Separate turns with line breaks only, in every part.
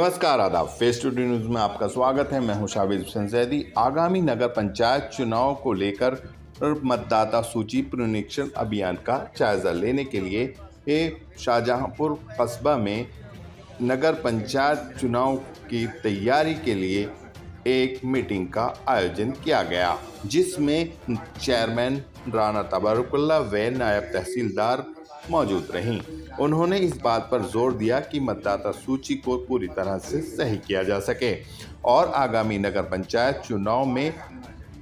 नमस्कार, आदाब। Face to news में आपका स्वागत है। मैं हूं शाबिज हुसैन जैदी। आगामी नगर पंचायत चुनाव को लेकर मतदाता सूची पुनरीक्षण अभियान का जायजा लेने के लिए शाहजहांपुर कस्बा में नगर पंचायत चुनाव की तैयारी के लिए एक मीटिंग का आयोजन किया गया, जिसमें चेयरमैन राना तबारुकुल्ला व नायब तहसीलदार मौजूद रहीं। उन्होंने इस बात पर जोर दिया कि मतदाता सूची को पूरी तरह से सही किया जा सके और आगामी नगर पंचायत चुनाव में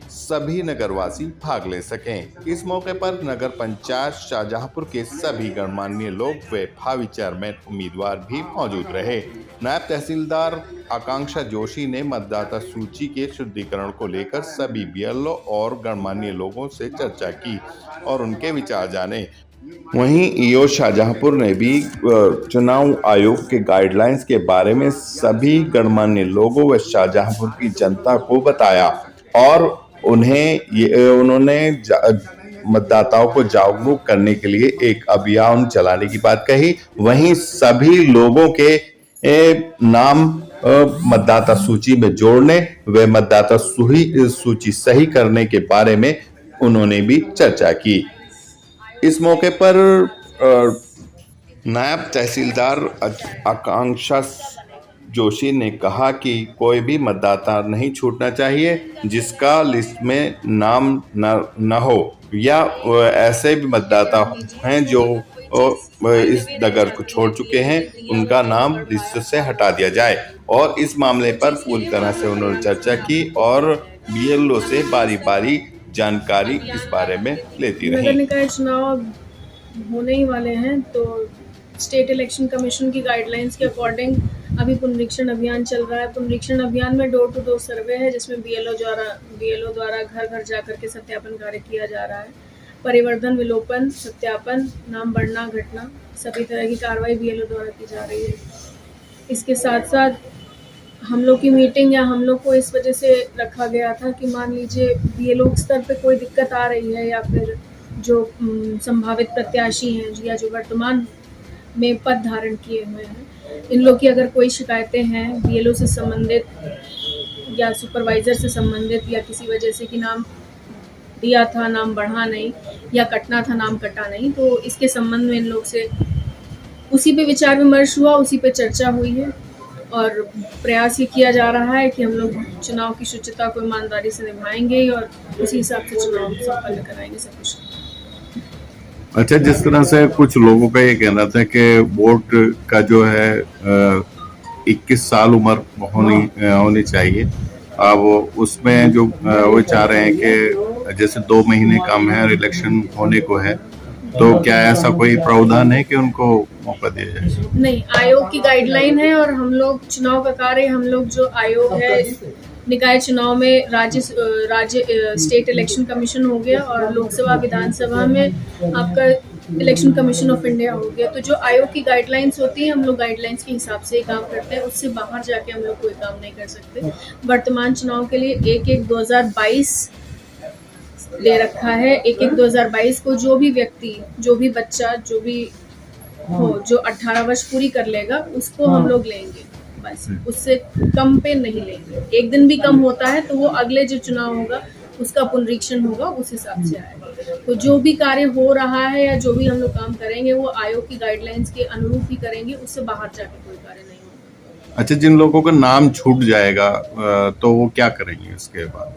सभी नगरवासी भाग ले सकें। इस मौके पर नगर पंचायत शाहजहांपुर के सभी गणमान्य लोग व भावी चेयरमैन उम्मीदवार भी मौजूद रहे। नायब तहसीलदार आकांक्षा जोशी ने मतदाता सूची के शुद्धिकरण को लेकर सभी बीएलओ और गणमान्य लोगों से चर्चा की और उनके विचार जाने। वहीं ईओ शाहजहांपुर ने भी चुनाव आयोग के गाइडलाइंस के बारे में सभी गणमान्य लोगों व शाहजहांपुर की जनता को बताया और उन्होंने मतदाताओं को जागरूक करने के लिए एक अभियान चलाने की बात कही। वहीं सभी लोगों के नाम मतदाता सूची में जोड़ने व मतदाता सूची सही करने के बारे में उन्होंने भी चर्चा की। इस मौके पर नायब तहसीलदार आकांक्षा जोशी ने कहा कि कोई भी मतदाता नहीं छूटना चाहिए जिसका लिस्ट में नाम न हो, या ऐसे भी मतदाता हैं जो इस नगर को छोड़ चुके हैं, उनका नाम लिस्ट से हटा दिया जाए। और इस मामले पर पूरी तरह से उन्होंने चर्चा की और बीएलओ से बारी बारी जानकारी इस बारे में लेती रही।
नगर निकाय चुनाव होने ही वाले हैं, तो स्टेट इलेक्शन कमीशन की गाइडलाइंस के अकॉर्डिंग अभी पुनरीक्षण अभियान चल रहा है। पुनरीक्षण अभियान में डोर टू डोर सर्वे है, जिसमें बीएलओ द्वारा घर घर जाकर के सत्यापन कार्य किया जा रहा है। परिवर्तन, विलोपन, सत्यापन, नाम बढ़ना, घटना, सभी तरह की कार्रवाई बीएलओ द्वारा की जा रही है। इसके साथ साथ हम लोग की मीटिंग या हम लोग को इस वजह से रखा गया था कि मान लीजिए बीएलओ स्तर पे कोई दिक्कत आ रही है या फिर जो संभावित प्रत्याशी हैं या जो वर्तमान में पद धारण किए हुए हैं, इन लोग की अगर कोई शिकायतें हैं बीएलओ से संबंधित या सुपरवाइज़र से संबंधित या किसी वजह से कि नाम दिया था नाम बढ़ा नहीं या कटना था नाम कटा नहीं, तो इसके संबंध में इन लोग से उसी पे विचार विमर्श हुआ, उसी पे चर्चा हुई है और प्रयास ये किया जा रहा है कि हम लोग चुनाव की शुचिता को ईमानदारी से निभाएंगे और उसी हिसाब से चुनाव संपन्न कराएंगे सब कुछ।
अच्छा, जिस तरह से कुछ लोगों का ये कहना था कि वोट का जो है 21 साल उम्र होनी चाहिए, अब उसमें जो वो चाह रहे हैं कि जैसे 2 महीने कम है और इलेक्शन होने को है, तो क्या ऐसा कोई प्रावधान है कि उनको मौका दिया जाए?
नहीं, आयोग की गाइडलाइन है और हम लोग चुनाव का कार्य हम लोग जो आयोग है निकाय चुनाव में राज्य स्टेट इलेक्शन कमीशन हो गया और लोकसभा विधानसभा में आपका इलेक्शन कमीशन ऑफ इंडिया हो गया। तो जो आयोग की गाइडलाइंस होती है हम लोग गाइडलाइंस के हिसाब से ही काम करते हैं, उससे बाहर जाके हम लोग कोई काम नहीं कर सकते। वर्तमान चुनाव के लिए 1/1/2022 दे रखा है। 1/1/2022 को जो भी व्यक्ति, जो भी बच्चा, जो भी हो जो 18 वर्ष पूरी कर लेगा उसको हम लोग लेंगे, बस उससे कम पे नहीं लेंगे। एक दिन भी कम होता है तो वो अगले जो चुनाव होगा उसका पुनरीक्षण होगा, उस हिसाब से आएगा। तो जो भी कार्य हो रहा है या जो भी हम लोग काम करेंगे वो आयोग की गाइडलाइंस के अनुरूप ही करेंगे, उससे बाहर जाके कोई कार्य नहीं होगा।
अच्छा, जिन लोगों का नाम छूट जाएगा तो वो क्या करेंगे उसके बाद?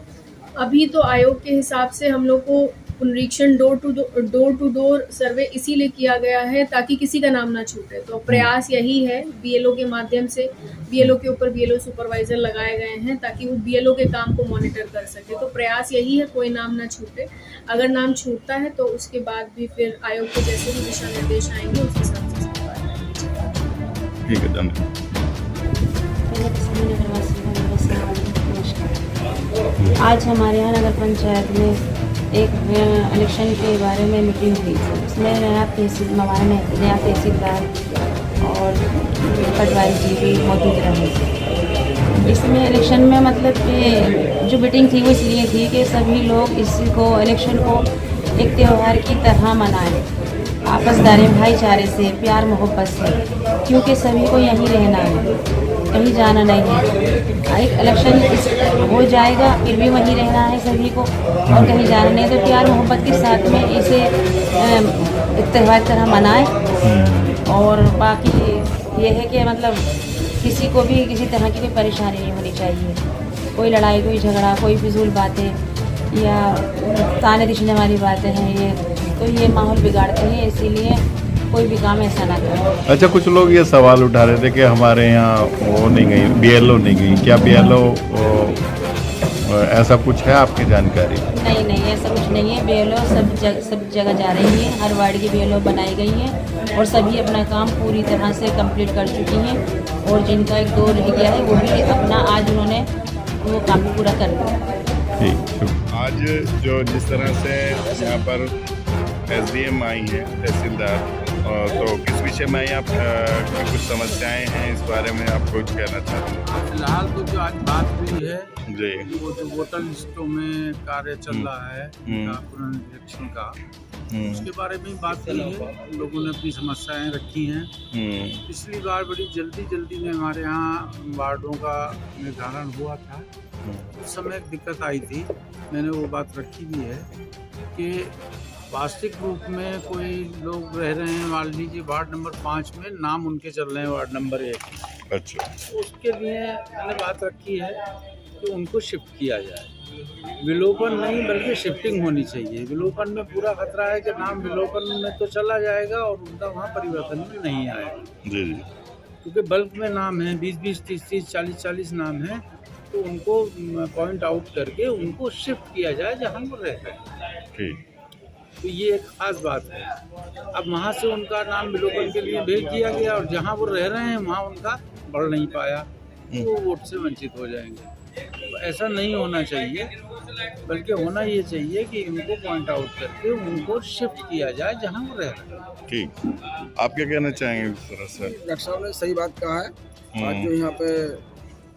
अभी तो आयोग के हिसाब से हम लोग को पुनरीक्षण डोर टू डोर सर्वे इसीलिए किया गया है ताकि किसी का नाम ना छूटे। तो प्रयास यही है, बीएलओ के माध्यम से बीएलओ के ऊपर बीएलओ सुपरवाइजर लगाए गए हैं ताकि वो बीएलओ के काम को मॉनिटर कर सके। तो प्रयास यही है कोई नाम ना छूटे। अगर नाम छूटता है तो उसके बाद भी फिर आयोग के जैसे भी दिशा निर्देश आएंगे उस हिसाब से।
ठीक है, धन्यवाद।
आज हमारे यहाँ नगर पंचायत में एक इलेक्शन के बारे में मीटिंग हुई थी। उसमें नया तहसीलदार और पटवारी जी भी मौजूद रहे। इसमें इलेक्शन में मतलब कि जो मीटिंग थी वो इसलिए थी कि सभी लोग इसको इलेक्शन को एक त्यौहार की तरह मनाएं, आपसदारी भाईचारे से, प्यार मोहब्बत से, क्योंकि सभी को यहीं रहना है। कहीं जाना नहीं है। एक इलेक्शन हो जाएगा फिर भी वहीं रहना है सभी को, और कहीं जाना नहीं। तो प्यार मोहब्बत के साथ में इसे त्यौहार तरह मनाएं। और बाकी ये है कि मतलब किसी को भी किसी तरह की कोई परेशानी नहीं होनी चाहिए। कोई लड़ाई, कोई झगड़ा, कोई फिजूल बातें या ताने दिखने वाली बातें हैं ये, तो ये माहौल बिगाड़ते हैं। इसीलिए कोई भी काम ऐसा ना करें।
अच्छा, कुछ लोग ये सवाल उठा रहे थे कि हमारे यहाँ वो नहीं गई, BLO नहीं गई, क्या BLO ऐसा कुछ है आपकी जानकारी?
नहीं नहीं, ऐसा कुछ नहीं है। BLO सब जगह जा रही है, हर वार्ड की BLO बनाई गई है और सभी अपना काम पूरी तरह से कंप्लीट कर चुकी हैं। और जिनका 1-2 रह गया है वो भी अपना आज उन्होंने वो काम भी पूरा कर दिया।
ठीक। आज जो जिस तरह से यहाँ पर SDM आई हैं, तहसीलदार, तो किस विषय में यहाँ की कुछ समस्याएं हैं, इस बारे में आप कुछ कहना चाहते हैं?
फिलहाल तो जो आज बात हुई है
जी,
वो जो वोटर लिस्टों में कार्य चल रहा है पुनरीक्षण का, उसके बारे में बात हुई है। लोगों ने अपनी समस्याएं रखी हैं। पिछली बार बड़ी जल्दी में हमारे यहाँ वार्डों का निर्धारण हुआ था, उस समय एक दिक्कत आई थी। मैंने वो बात रखी भी है कि वास्तविक रूप में कोई लोग रह रहे हैं, मान लीजिए वार्ड नंबर 5 में नाम उनके चल रहे हैं वार्ड नंबर 1।
अच्छा,
उसके लिए मैंने बात रखी है कि उनको शिफ्ट किया जाए। विलोपन नहीं बल्कि शिफ्टिंग होनी चाहिए। विलोपन में पूरा खतरा है कि नाम विलोपन में तो चला जाएगा और उनका वहाँ परिवर्तन भी नहीं आएगा।
जी,
क्योंकि बल्क में नाम है, 20-20, 30-30, 40-40 नाम है, तो उनको पॉइंट आउट करके उनको शिफ्ट किया जाए जहाँ वो रहते हैं।
ठीक।
तो ये एक खास बात है। अब वहाँ से उनका नाम विलोपन के लिए भेज दिया गया और जहाँ वो रह रहे हैं वहाँ उनका बढ़ नहीं पाया, तो वो वोट से वंचित हो जाएंगे। तो ऐसा नहीं होना चाहिए, बल्कि होना ये चाहिए कि उनको पॉइंट आउट करके उनको शिफ्ट किया जाए जहाँ वो रह रहे हैं।
ठीक। आप क्या कहना चाहेंगे इस तरह से?
डॉक्टर साहब ने सही बात कहा है। आज जो यहाँ पे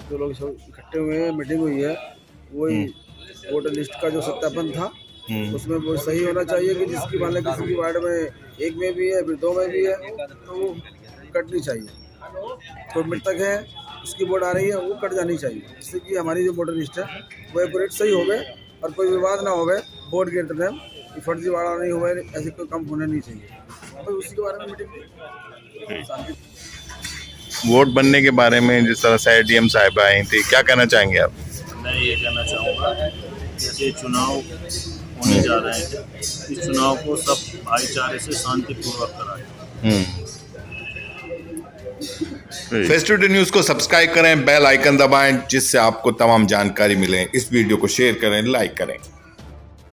जो लोग सब इकट्ठे हुए हैं, मीटिंग हुई है, वही वोटर लिस्ट का जो सत्यापन था उसमें वो सही होना चाहिए कि जिसकी मान लें किसी की वार्ड में 1 में भी है, फिर 2 में भी है, तो वो कटनी चाहिए। तो मृतक है, उसकी वोट आ रही है, वो कट जानी चाहिए, जिससे कि हमारी जो वोटर लिस्ट है वो एक्यूरेट सही हो गए और कोई विवाद ना हो गए वोट गिरते टाइम कि फर्जीवाड़ा नहीं हुए, ऐसे कोई काम होना नहीं चाहिए। तो उसी के बारे में मीटिंग शांति।
वोट बनने के बारे में जिस तरह से ADM साहिब आई थी, क्या कहना चाहेंगे आप?
मैं ये कहना चाहूँगा, जैसे चुनाव होने जा रहे हैं, इस चुनाव को सब भाईचारे से शांतिपूर्वक कराएं।
फेस टुडे न्यूज़ को सब्सक्राइब करें, बेल आइकन दबाएं, जिससे आपको तमाम जानकारी मिले। इस वीडियो को शेयर करें, लाइक करें।